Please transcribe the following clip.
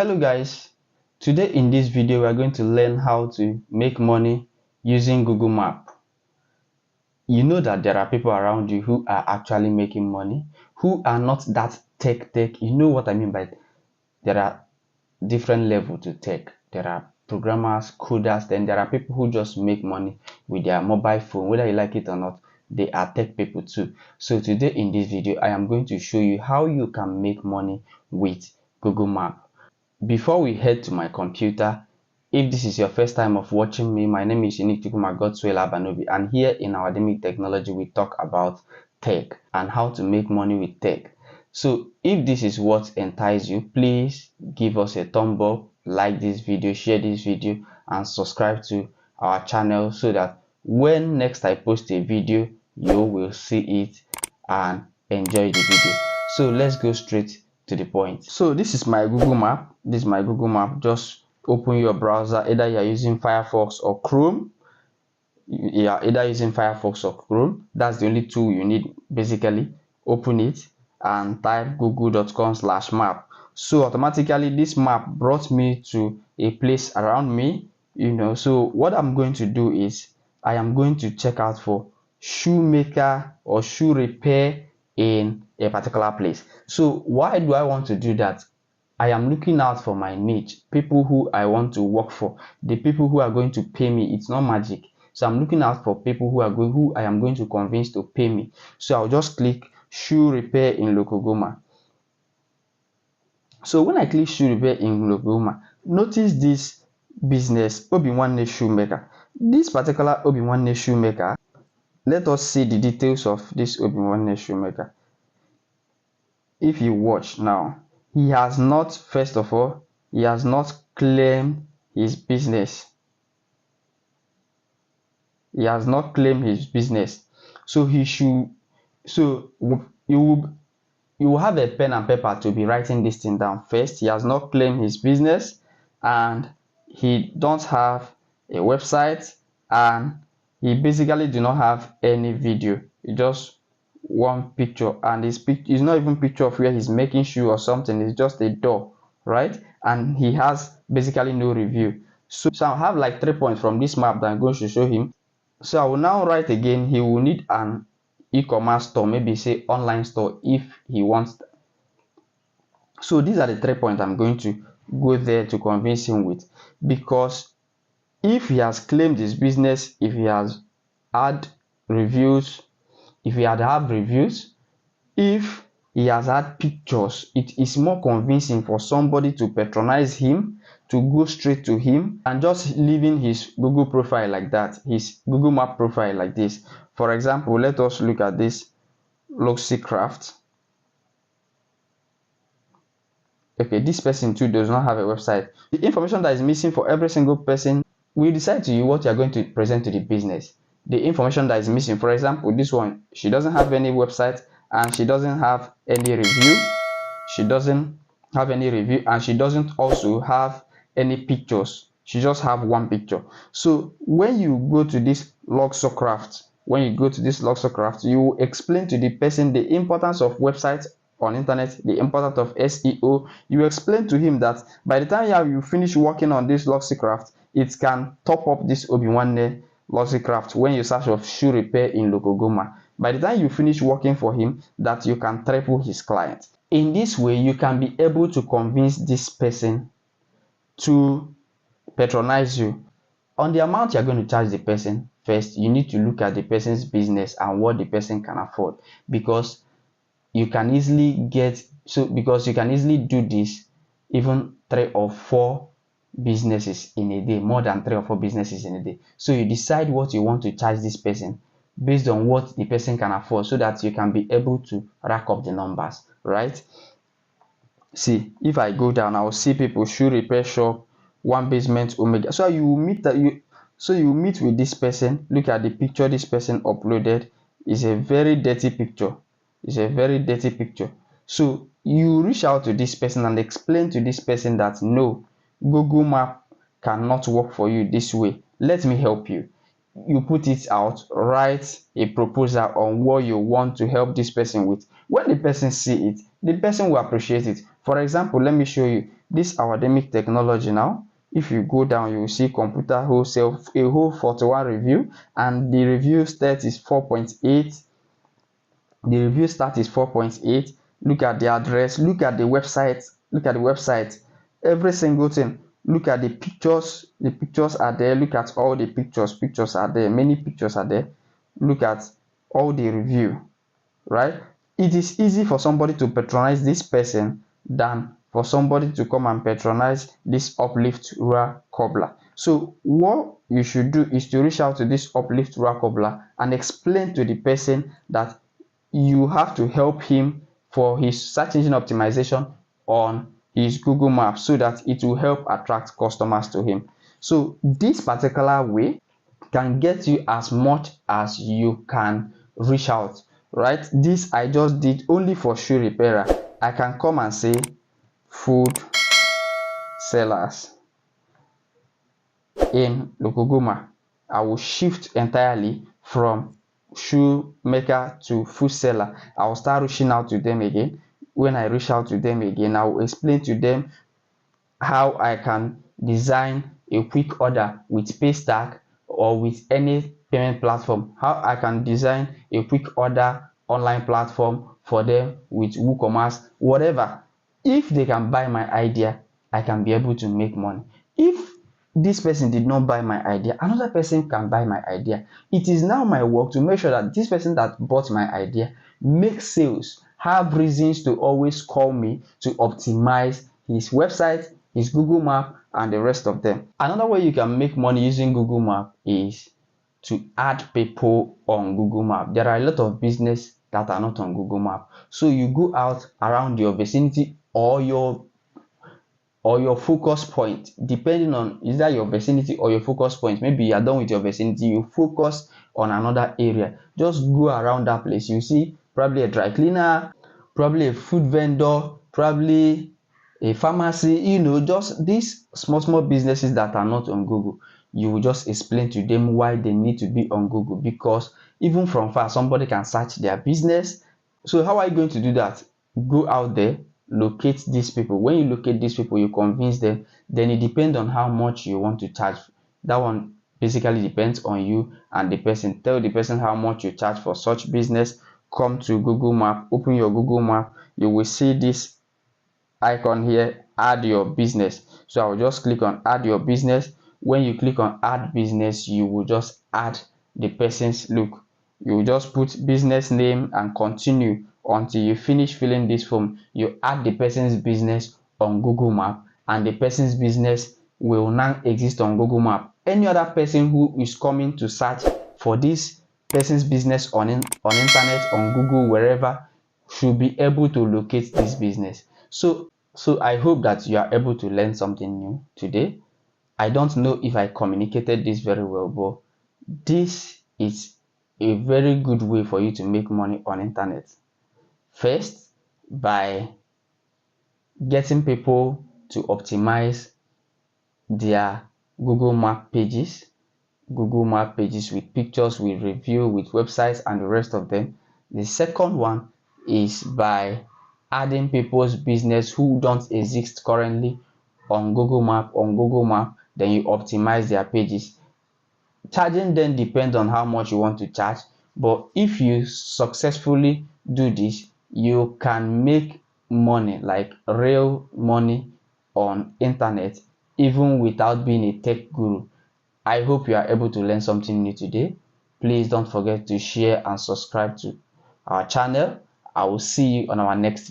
Hello guys, today in this video we are going to learn how to make money using Google Map. You know that there are people around you who are actually making money, who are not that tech. You know what I mean by there are different levels to tech. There are programmers, coders, then there are people who just make money with their mobile phone, whether you like it or not. They are tech people too. So today in this video I am going to show you how you can make money with Google Map. Before we head to my computer, if this is your first time of watching me, my name is Godwell, and here in our Academic Technology we talk about tech and how to make money with tech. So if this is what entices you, please give us a thumb up, like this video, share this video, and subscribe to our channel so that when next I post a video, you will see it and enjoy the video. So let's go straight to the point. So this is my Google Map. This is my Google Map. Just open your browser, either you're using Firefox or Chrome. Yeah, either using Firefox or Chrome. That's the only tool you need. Basically, open it and type google.com/map. So automatically this map brought me to a place around me. So what I'm going to do is I am going to check out for shoemaker or shoe repair in a particular place. So why do I want to do that? I am looking out for my niche, people who I want to work for, the people who are going to pay me. It's not magic. So I'm looking out for people who I am going to convince to pay me. So I'll just click shoe repair in Lokogoma. So when I click shoe repair in Lokogoma, notice this business, Obi-Nwanne Shoemaker. This particular Obi-Nwanne Shoemaker, let us see the details of this Obi-Nwanne Shoemaker. If you watch now, he has not, first of all, he has not claimed his business. He has not claimed his business. So he should, so you will have a pen and paper to be writing this thing down. First, he has not claimed his business, and he don't have a website, and he basically do not have any video. He just one picture, and his picture is not even picture of where he's making shoe or something. It's just a door, right? And he has basically no review. So I have like 3 points from this map that I'm going to show him. So I will now write again. He will need an e-commerce store, maybe say online store if he wants that. So these are the 3 points I'm going to go there to convince him with, because if he has claimed his business, if he has had reviews, if he had reviews, if he has had pictures, it is more convincing for somebody to patronize him, to go straight to him, and just leaving his Google profile like that, his Google Map profile like this. For example, let us look at this Luxy Craft. Okay, this person too does not have a website. The information that is missing for every single person will decide to you what you are going to present to the business. The information that is missing, for example, this one, she doesn't have any website, and she doesn't have any review. She doesn't have any review, and she doesn't also have any pictures. She just have one picture. So when you go to this Luxo Craft, you explain to the person the importance of websites on internet, the importance of SEO. You explain to him that by the time you finish working on this Luxy Craft, it can top up this Obi-Nwanne Luxy Craft when you search of shoe repair in Lokogoma. By the time you finish working for him, that you can triple his client. In this way, you can be able to convince this person to patronize you. On the amount you're going to charge the person, first you need to look at the person's business and what the person can afford, because you can easily do this even 3 or 4 businesses in a day, more than 3 or 4 businesses in a day. So you decide what you want to charge this person based on what the person can afford, so that you can be able to rack up the numbers, right? See, if I go down, I will see people shoe repair shop, 1 basement Omega. So you meet with this person. Look at the picture this person uploaded. It's a very dirty picture. So you reach out to this person and explain to this person that no, Google Map cannot work for you this way. Let me help you. You put it out, write a proposal on what you want to help this person with. When the person see it, the person will appreciate it. For example, let me show you. this academic technology now, if you go down, you will see computer wholesale, a whole 41 review, and the review stat is 4.8. The review start is 4.8. Look at the address, look at the website, every single thing. Look at the pictures are there. Look at all the pictures are there, many pictures are there. Look at all the review, right? It is easy for somebody to patronize this person than for somebody to come and patronize this uplift rural cobbler. So what you should do is to reach out to this uplift rural cobbler and explain to the person that you have to help him for his search engine optimization on his Google Maps, so that it will help attract customers to him. So this particular way can get you as much as you can reach out, right? This I just did only for shoe repairer. I can come and say food sellers in Lokogoma. I will shift entirely from shoemaker to food seller. I will start reaching out to them again. When I reach out to them again, I will explain to them how I can design a quick order with Paystack or with any payment platform, how I can design a quick order online platform for them with WooCommerce, whatever. If they can buy my idea, I can be able to make money. If this person did not buy my idea, another person can buy my idea. It is now my work to make sure that this person that bought my idea makes sales, have reasons to always call me to optimize his website, his Google Map, and the rest of them. Another way you can make money using Google Map is to add people on Google Map. There are a lot of business that are not on Google Map. So you go out around your vicinity or your focus point, depending on either your vicinity or your focus point. Maybe you are done with your vicinity, you focus on another area. Just go around that place. You see probably a dry cleaner, probably a food vendor, probably a pharmacy, just these small businesses that are not on Google. You will just explain to them why they need to be on Google, because even from far somebody can search their business. So how are you going to do that? Go out there, locate these people. When you locate these people, you convince them. Then it depends on how much you want to charge. That one basically depends on you and the person. Tell the person how much you charge for such business. Come to Google Map, open your Google Map, you will see this icon here, add your business. So I will just click on add your business. When you click on add business, you will just add the person's look. You will just put business name and continue until you finish filling this form. You add the person's business on Google Map, and the person's business will now exist on Google Map. Any other person who is coming to search for this person's business on internet, on Google, wherever, should be able to locate this business. So I hope that you are able to learn something new today. I don't know if I communicated this very well, but this is a very good way for you to make money on internet. First, by getting people to optimize their Google Map pages, with pictures, with review, with websites, and the rest of them. The second one is by adding people's business who don't exist currently on Google Map. Then you optimize their pages. Charging them depends on how much you want to charge, but if you successfully do this, you can make money, like real money, on internet, even without being a tech guru. I hope you are able to learn something new today. Please don't forget to share and subscribe to our channel. I will see you on our next